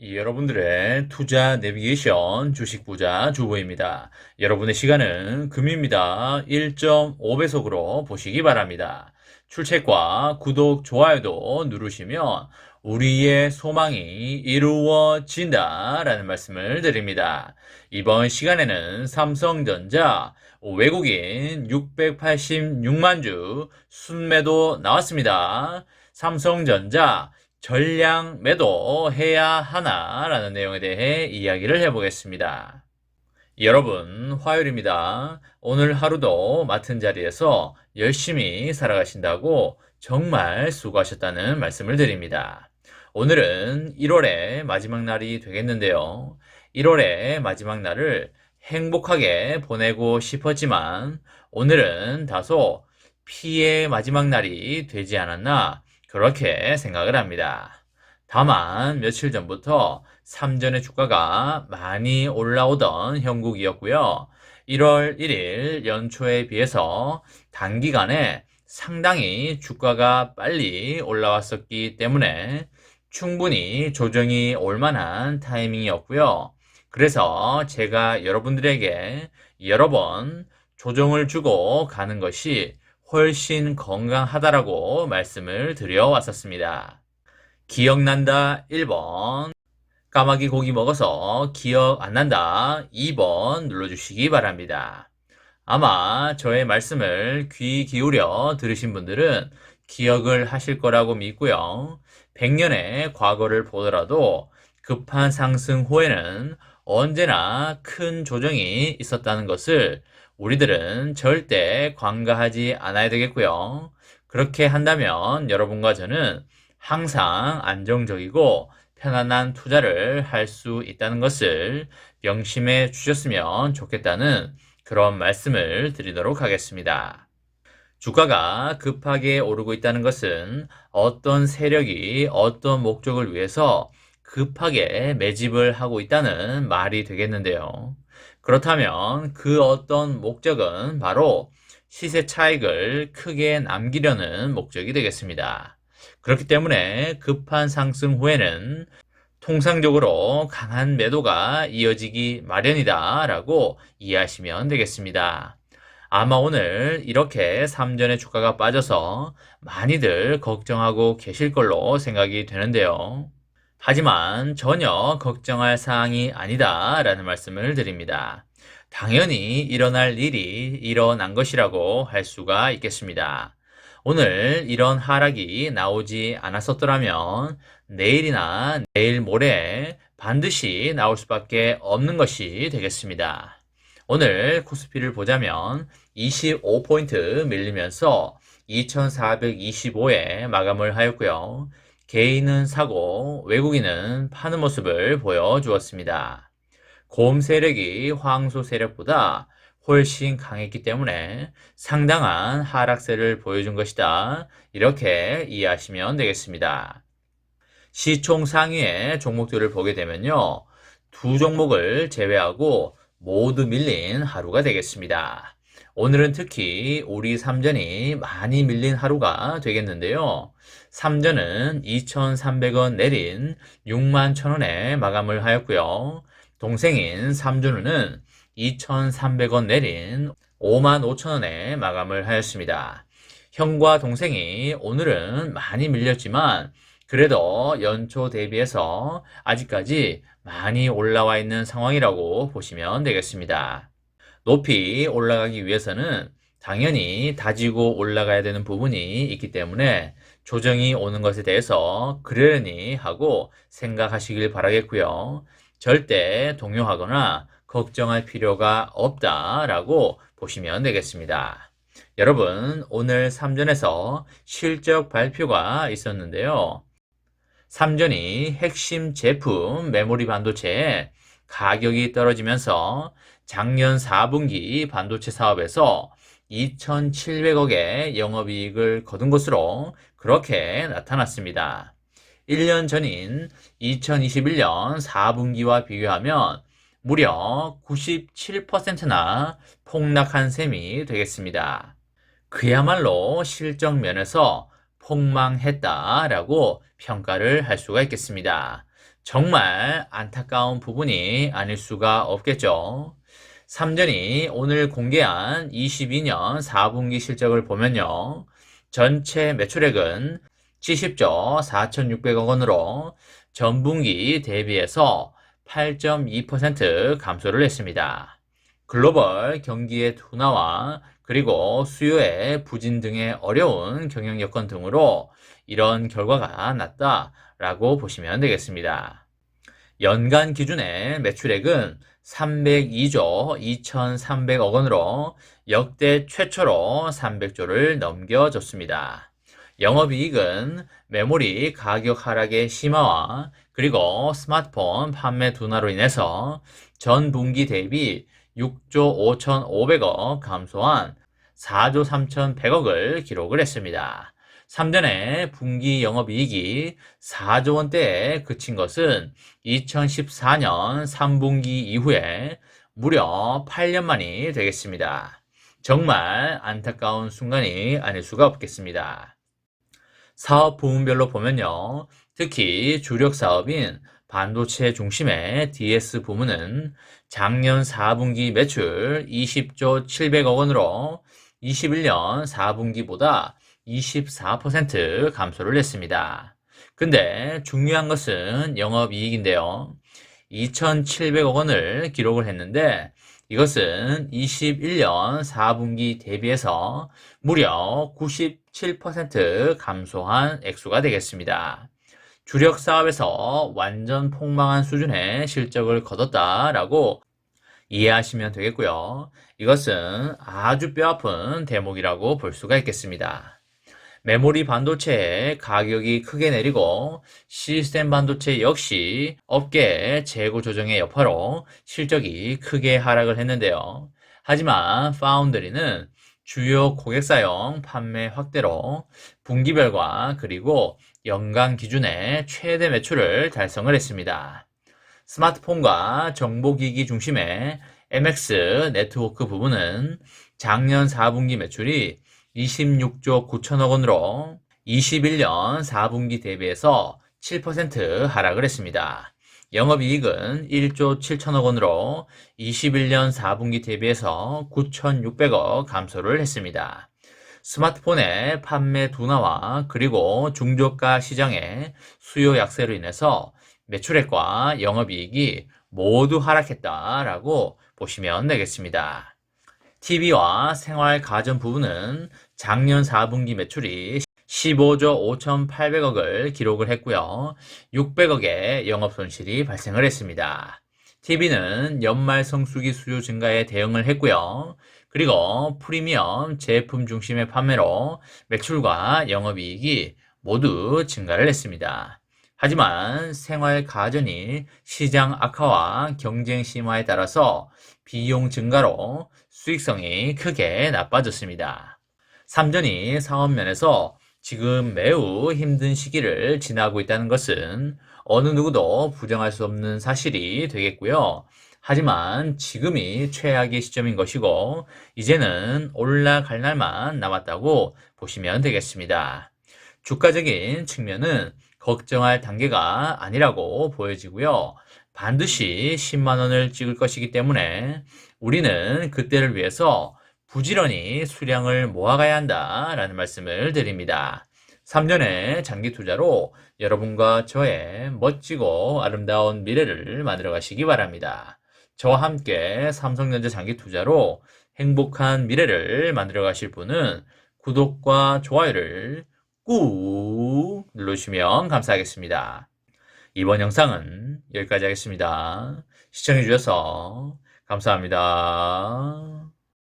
여러분들의 투자 내비게이션 주식부자 주보입니다. 여러분의 시간은 금입니다. 1.5배속으로 보시기 바랍니다. 출첵과 구독, 좋아요도 누르시면 우리의 소망이 이루어진다 라는 말씀을 드립니다. 이번 시간에는 삼성전자 외국인 686만 주 순매도 나왔습니다. 삼성전자 전량 매도해야 하나라는 내용에 대해 이야기를 해보겠습니다. 여러분, 화요일입니다. 오늘 하루도 맡은 자리에서 열심히 살아가신다고 정말 수고하셨다는 말씀을 드립니다. 오늘은 1월의 마지막 날이 되겠는데요. 1월의 마지막 날을 행복하게 보내고 싶었지만 오늘은 다소 피해의 마지막 날이 되지 않았나 그렇게 생각을 합니다. 다만 며칠 전부터 삼전의 주가가 많이 올라오던 형국이었고요. 1월 1일 연초에 비해서 단기간에 상당히 주가가 빨리 올라왔었기 때문에 충분히 조정이 올 만한 타이밍이었고요. 그래서 제가 여러분들에게 여러 번 조정을 주고 가는 것이 훨씬 건강하다라고 말씀을 드려왔었습니다. 기억난다 1번, 까마귀 고기 먹어서 기억 안 난다 2번 눌러주시기 바랍니다. 아마 저의 말씀을 귀 기울여 들으신 분들은 기억을 하실 거라고 믿고요. 100년의 과거를 보더라도 급한 상승 후에는 언제나 큰 조정이 있었다는 것을 우리들은 절대 관가하지 않아야 되겠고요. 그렇게 한다면 여러분과 저는 항상 안정적이고 편안한 투자를 할 수 있다는 것을 명심해 주셨으면 좋겠다는 그런 말씀을 드리도록 하겠습니다. 주가가 급하게 오르고 있다는 것은 어떤 세력이 어떤 목적을 위해서 급하게 매집을 하고 있다는 말이 되겠는데요. 그렇다면 그 어떤 목적은 바로 시세 차익을 크게 남기려는 목적이 되겠습니다. 그렇기 때문에 급한 상승 후에는 통상적으로 강한 매도가 이어지기 마련이다 라고 이해하시면 되겠습니다. 아마 오늘 이렇게 삼전의 주가가 빠져서 많이들 걱정하고 계실 걸로 생각이 되는데요. 하지만 전혀 걱정할 사항이 아니다 라는 말씀을 드립니다. 당연히 일어날 일이 일어난 것이라고 할 수가 있겠습니다. 오늘 이런 하락이 나오지 않았었더라면 내일이나 내일 모레 반드시 나올 수밖에 없는 것이 되겠습니다. 오늘 코스피를 보자면 25포인트 밀리면서 2425에 마감을 하였고요. 개인은 사고 외국인은 파는 모습을 보여주었습니다. 곰 세력이 황소 세력보다 훨씬 강했기 때문에 상당한 하락세를 보여준 것이다. 이렇게 이해하시면 되겠습니다. 시총 상위의 종목들을 보게 되면요. 두 종목을 제외하고 모두 밀린 하루가 되겠습니다. 오늘은 특히 우리 삼전이 많이 밀린 하루가 되겠는데요. 삼전은 2,300원 내린 61,000원에 마감을 하였고요. 동생인 삼준우는 2,300원 내린 55,000원에 마감을 하였습니다. 형과 동생이 오늘은 많이 밀렸지만 그래도 연초 대비해서 아직까지 많이 올라와 있는 상황이라고 보시면 되겠습니다. 높이 올라가기 위해서는 당연히 다지고 올라가야 되는 부분이 있기 때문에 조정이 오는 것에 대해서 그러려니 하고 생각하시길 바라겠고요. 절대 동요하거나 걱정할 필요가 없다라고 보시면 되겠습니다. 여러분, 오늘 삼전에서 실적 발표가 있었는데요. 삼전이 핵심 제품 메모리 반도체에 가격이 떨어지면서 작년 4분기 반도체 사업에서 2,700억의 영업이익을 거둔 것으로 그렇게 나타났습니다. 1년 전인 2021년 4분기와 비교하면 무려 97%나 폭락한 셈이 되겠습니다. 그야말로 실적 면에서 폭망했다라고 평가를 할 수가 있겠습니다. 정말 안타까운 부분이 아닐 수가 없겠죠. 삼전이 오늘 공개한 22년 4분기 실적을 보면요. 전체 매출액은 70조 4,600억 원으로 전분기 대비해서 8.2% 감소를 했습니다. 글로벌 경기의 둔화와 그리고 수요의 부진 등의 어려운 경영 여건 등으로 이런 결과가 났다라고 보시면 되겠습니다. 연간 기준의 매출액은 302조 2,300억 원으로 역대 최초로 300조를 넘겨줬습니다. 영업이익은 메모리 가격 하락의 심화와 그리고 스마트폰 판매 둔화로 인해서 전 분기 대비 6조 5,500억 감소한 4조 3,100억을 기록을 했습니다. 3년의 분기 영업이익이 4조 원대에 그친 것은 2014년 3분기 이후에 무려 8년 만이 되겠습니다. 정말 안타까운 순간이 아닐 수가 없겠습니다. 사업 부문별로 보면요. 특히 주력 사업인 반도체 중심의 DS 부문은 작년 4분기 매출 20조 700억 원으로 21년 4분기보다 24% 감소를 했습니다. 근데 중요한 것은 영업이익인데요. 2,700억 원을 기록을 했는데 이것은 21년 4분기 대비해서 무려 97% 감소한 액수가 되겠습니다. 주력 사업에서 완전 폭망한 수준의 실적을 거뒀다라고 이해하시면 되겠고요. 이것은 아주 뼈아픈 대목이라고 볼 수가 있겠습니다. 메모리 반도체의 가격이 크게 내리고 시스템 반도체 역시 업계 재고 조정의 여파로 실적이 크게 하락을 했는데요. 하지만 파운드리는 주요 고객사용 판매 확대로 분기별과 그리고 연간 기준의 최대 매출을 달성을 했습니다. 스마트폰과 정보기기 중심의 MX 네트워크 부분은 작년 4분기 매출이 26조 9천억 원으로 21년 4분기 대비해서 7% 하락을 했습니다. 영업이익은 1조 7천억 원으로 21년 4분기 대비해서 9,600억 감소를 했습니다. 스마트폰의 판매 둔화와 그리고 중저가 시장의 수요 약세로 인해서 매출액과 영업이익이 모두 하락했다라고 보시면 되겠습니다. TV와 생활 가전 부분은 작년 4분기 매출이 15조 5,800억을 기록을 했고요. 600억의 영업 손실이 발생을 했습니다. TV는 연말 성수기 수요 증가에 대응을 했고요. 그리고 프리미엄 제품 중심의 판매로 매출과 영업이익이 모두 증가를 했습니다. 하지만 생활 가전이 시장 악화와 경쟁 심화에 따라서 비용 증가로 수익성이 크게 나빠졌습니다. 삼전이 사업면에서 지금 매우 힘든 시기를 지나고 있다는 것은 어느 누구도 부정할 수 없는 사실이 되겠고요. 하지만 지금이 최악의 시점인 것이고 이제는 올라갈 날만 남았다고 보시면 되겠습니다. 주가적인 측면은 걱정할 단계가 아니라고 보여지고요. 반드시 10만 원을 찍을 것이기 때문에 우리는 그때를 위해서 부지런히 수량을 모아가야 한다라는 말씀을 드립니다. 3년의 장기 투자로 여러분과 저의 멋지고 아름다운 미래를 만들어 가시기 바랍니다. 저와 함께 삼성전자 장기 투자로 행복한 미래를 만들어 가실 분은 구독과 좋아요를 꾹 눌러주시면 감사하겠습니다. 이번 영상은 여기까지 하겠습니다. 시청해주셔서 감사합니다.